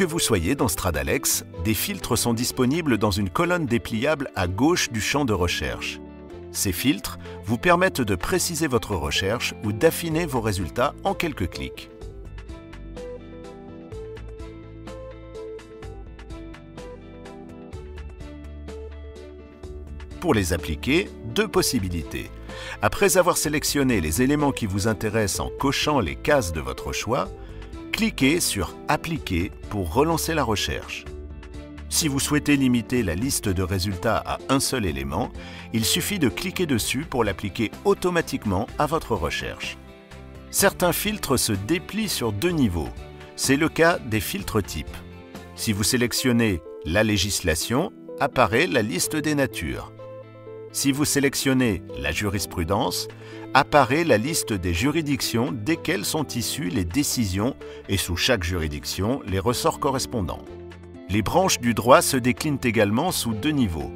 que vous soyez dans Stradalex, des filtres sont disponibles dans une colonne dépliable à gauche du champ de recherche. Ces filtres vous permettent de préciser votre recherche ou d'affiner vos résultats en quelques clics. Pour les appliquer, deux possibilités. Après avoir sélectionné les éléments qui vous intéressent en cochant les cases de votre choix, cliquez sur « Appliquer » pour relancer la recherche. Si vous souhaitez limiter la liste de résultats à un seul élément, il suffit de cliquer dessus pour l'appliquer automatiquement à votre recherche. Certains filtres se déplient sur deux niveaux. C'est le cas des filtres types. Si vous sélectionnez « La législation », apparaît la liste des natures. Si vous sélectionnez la jurisprudence, apparaît la liste des juridictions desquelles sont issues les décisions et sous chaque juridiction, les ressorts correspondants. Les branches du droit se déclinent également sous deux niveaux.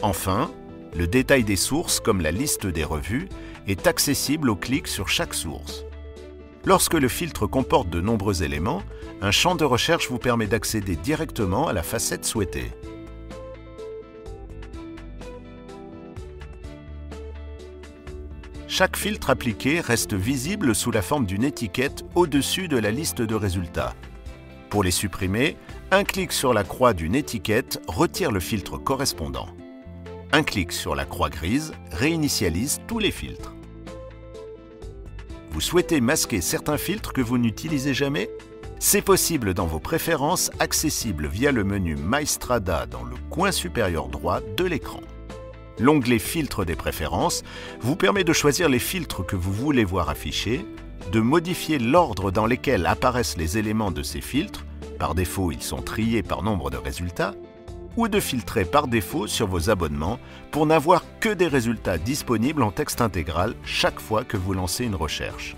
Enfin, le détail des sources, comme la liste des revues, est accessible au clic sur chaque source. Lorsque le filtre comporte de nombreux éléments, un champ de recherche vous permet d'accéder directement à la facette souhaitée. Chaque filtre appliqué reste visible sous la forme d'une étiquette au-dessus de la liste de résultats. Pour les supprimer, un clic sur la croix d'une étiquette retire le filtre correspondant. Un clic sur la croix grise réinitialise tous les filtres. Vous souhaitez masquer certains filtres que vous n'utilisez jamais? C'est possible dans vos préférences accessibles via le menu My Strada dans le coin supérieur droit de l'écran. L'onglet Filtres des préférences vous permet de choisir les filtres que vous voulez voir affichés, de modifier l'ordre dans lequel apparaissent les éléments de ces filtres, par défaut ils sont triés par nombre de résultats, ou de filtrer par défaut sur vos abonnements pour n'avoir que des résultats disponibles en texte intégral chaque fois que vous lancez une recherche.